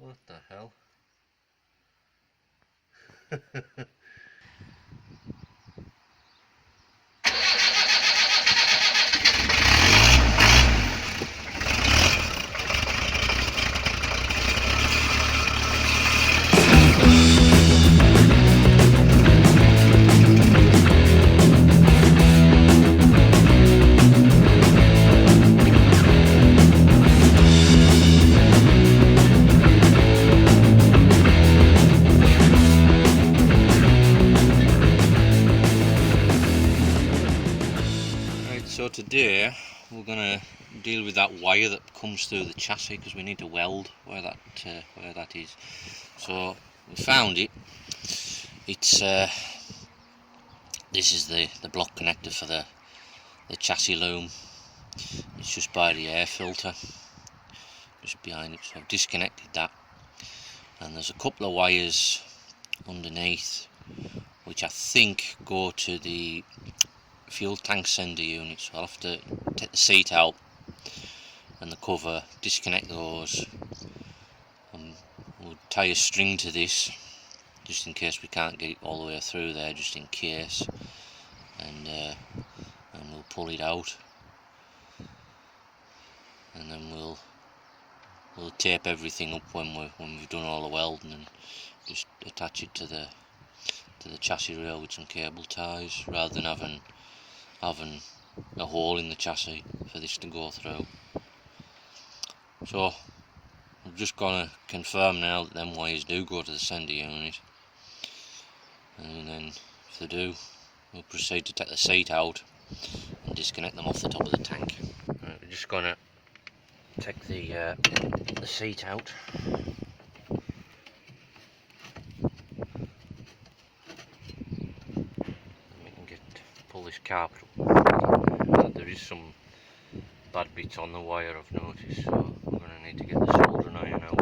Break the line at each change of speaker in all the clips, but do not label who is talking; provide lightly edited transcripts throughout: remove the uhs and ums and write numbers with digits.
What the hell? So today we're going to deal with that wire that comes through the chassis, because we need to weld where that is. So we found it. It's this is the block connector for the chassis loom. It's just by the air filter, just behind it. So I've disconnected that, and there's a couple of wires underneath which I think go to the fuel tank sender unit, so I'll have to take the seat out and the cover, disconnect those, and we'll tie a string to this just in case we can't get it all the way through there, just in case, and we'll pull it out, and then we'll tape everything up when we've done all the welding, and just attach it to the chassis rail with some cable ties, rather than having a hole in the chassis for this to go through. So I'm just gonna confirm now that them wires do go to the sender unit, and then if they do, we'll proceed to take the seat out and disconnect them off the top of the tank. Right, we're just gonna take the seat out. Pull this carpet up. There is some bad bits on the wire, I've noticed, so we're going to need to get the soldering iron out.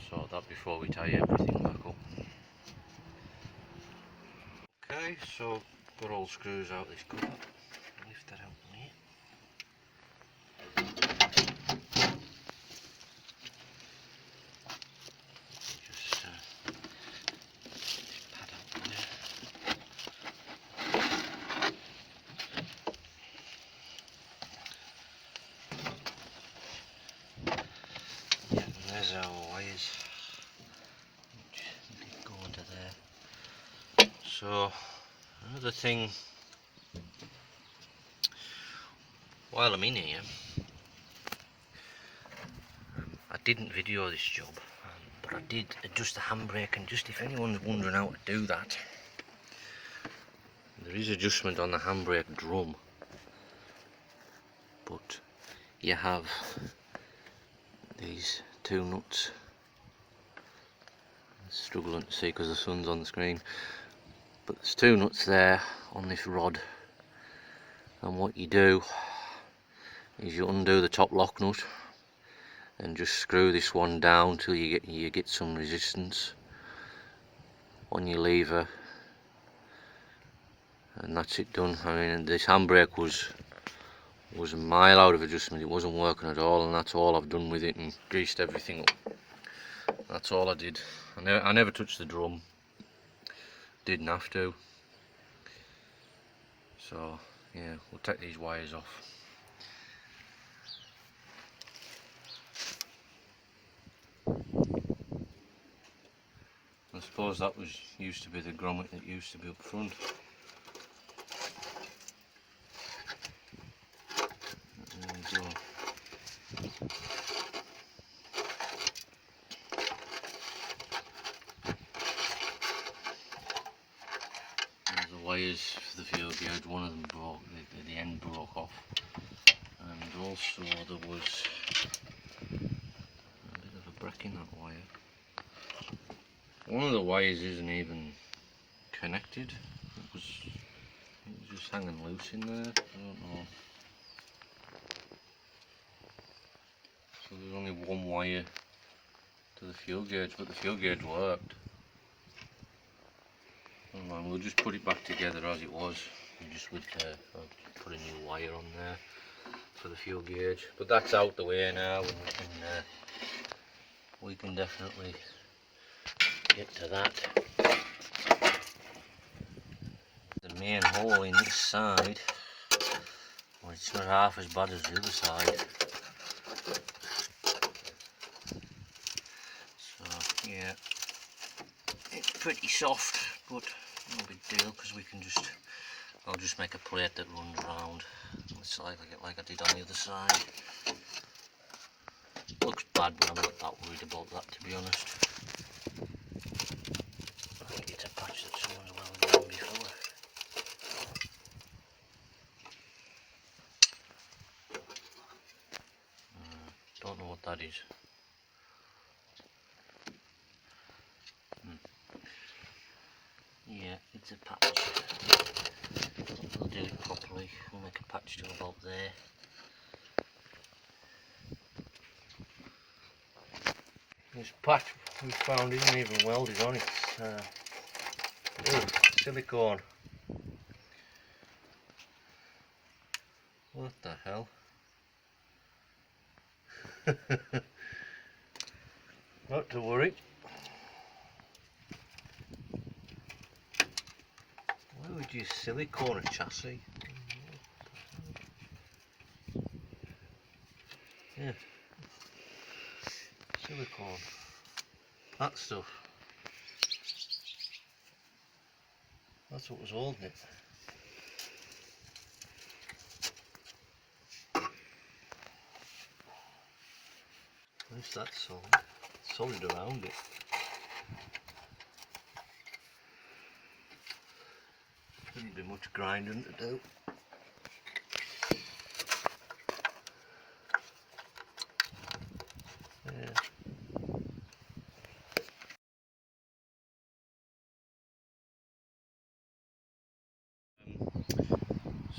Sort that before we tie everything back up. Okay, so got all screws out this cover. Lift that out from here. There's our wires, which did go under there. So another thing, while I'm in here, I didn't video this job, but I did adjust the handbrake, and just if anyone's wondering how to do that, there is adjustment on the handbrake drum, but you have these two nuts. I'm struggling to see because the sun's on the screen, but there's two nuts there on this rod, and what you do is you undo the top lock nut and just screw this one down till you get some resistance on your lever, and that's it done. I mean, this handbrake was a mile out of adjustment. It wasn't working at all, and that's all I've done with it, and greased everything up. That's all I did. I never touched the drum, didn't have to. So yeah, we'll take these wires off. I suppose that used to be the grommet that used to be up front. There we go. There's the wires for the fuel gauge. One of them broke, the end broke off, and also there was a bit of a break in that wire. One of the wires isn't even connected. It was just hanging loose in there. I don't know. So there's only one wire to the fuel gauge, but the fuel gauge worked. And we'll just put it back together as it was, just with I'll put a new wire on there for the fuel gauge. But that's out the way now, and we can we can definitely get to that. The main hole in this side, well, it's not half as bad as the other side. So yeah, it's pretty soft, but no big deal because we can just, I'll just make a plate that runs round. It's like I did on the other side. Looks bad, but I'm not that worried about that, to be honest. I think it's a patch that someone's welded on before. Don't know what that is. Yeah, it's a patch. We'll do it properly. We'll make a patch to about there. This patch we found isn't even welded on, it's silicone. What the hell? Not to worry. Why would you silicone a chassis? Yeah. Silicone. That stuff. That's what was holding it. At least that's solid around it. Shouldn't be much grinding to do. Yeah.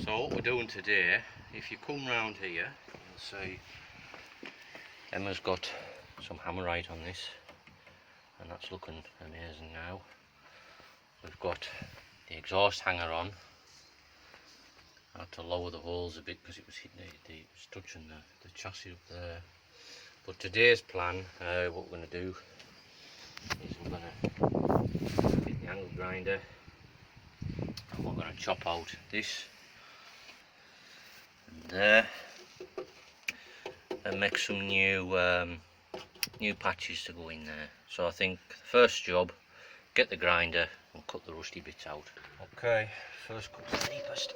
So what we're doing today, if you come round here, you'll see Emma's got some hammerite on this, and that's looking amazing now. We've got the exhaust hanger on. I had to lower the holes a bit because it was hitting it was touching the chassis up there. But today's plan, what we're going to do is we're going to get the angle grinder and we're going to chop out this and there and make some new patches to go in there. So I think the first job, get the grinder and cut the rusty bits out. Okay, first cut the deepest.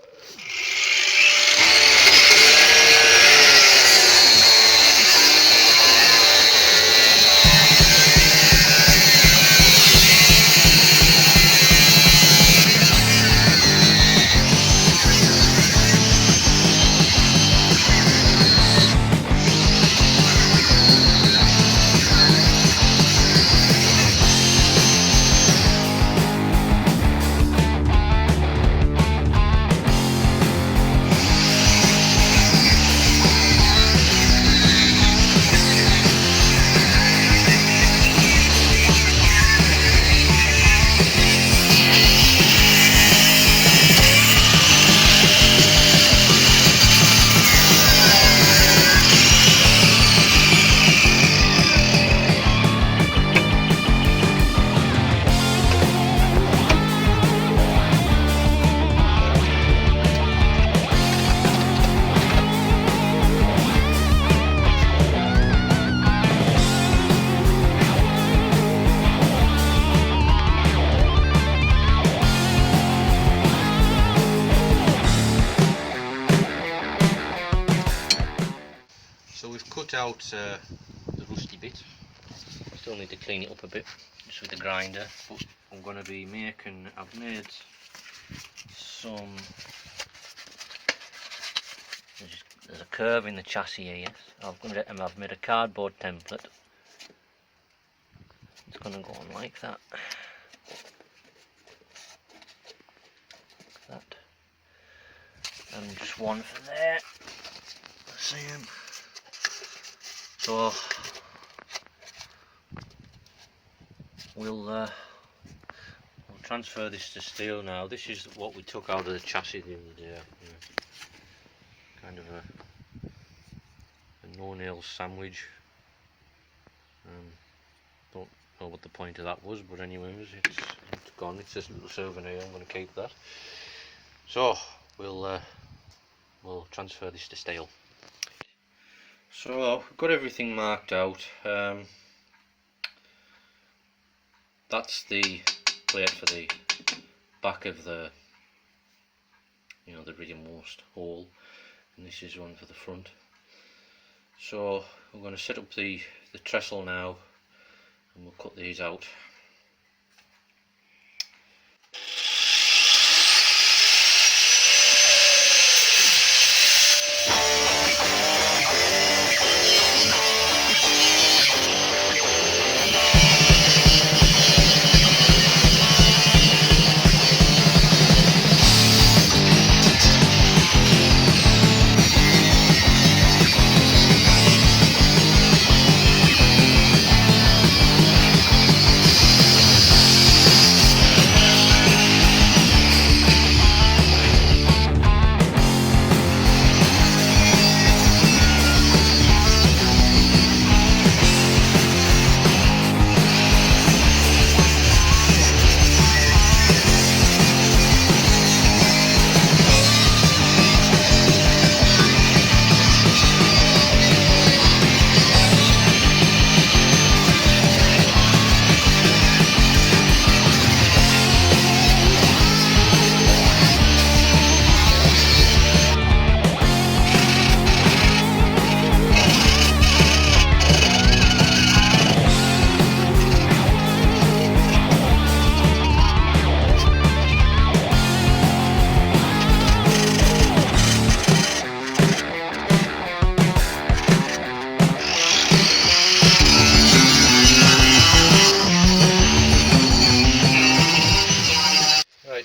Cut out the rusty bit. Still need to clean it up a bit just with the grinder, but I'm going to be making, I've made some, there's a curve in the chassis here. I've made a cardboard template. It's going to go on like that. Like that. And just one for there. Same. So we'll transfer this to steel now. This is what we took out of the chassis the other day. Kind of a no-nail sandwich. Don't know what the point of that was, but anyways, it's gone. It's just a little souvenir. I'm going to keep that. So we'll transfer this to steel. So I've got everything marked out. That's the plate for the back of the, the rearmost hole, and this is one for the front. So we're going to set up the trestle now, and we'll cut these out.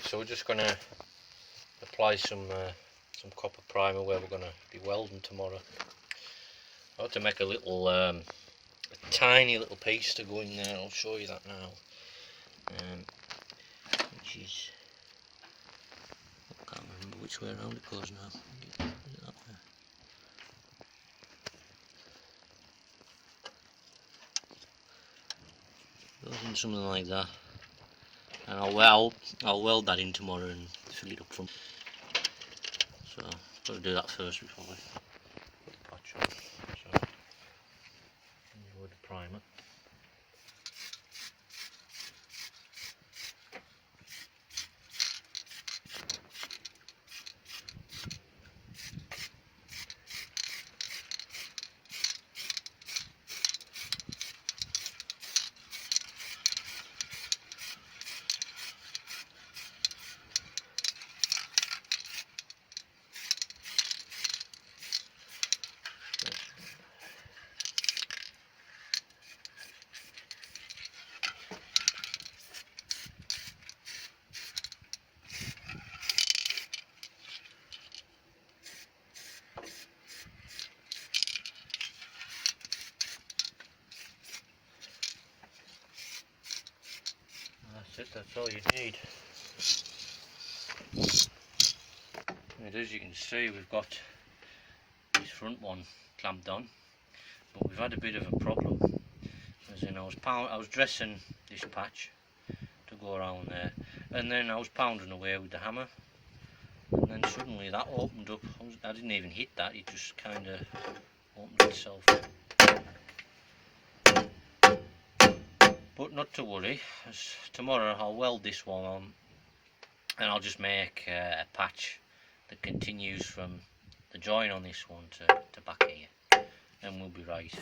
So we're just going to apply some copper primer where we're going to be welding tomorrow. I have to make a little, a tiny little piece to go in there. I'll show you that now. Which is, I can't remember which way around it goes now. Is it that way? Goes in something like that. And I'll weld that in tomorrow and fill it up from. So got to do that first before we put the patch on. So with the primer. That's all you need. And as you can see, we've got this front one clamped on, but we've had a bit of a problem. As in, I was dressing this patch to go around there, and then I was pounding away with the hammer, and then suddenly that opened up. I didn't even hit that; it just kind of opened itself. But not to worry, as tomorrow I'll weld this one on, and I'll just make a patch that continues from the join on this one to back here, and we'll be right.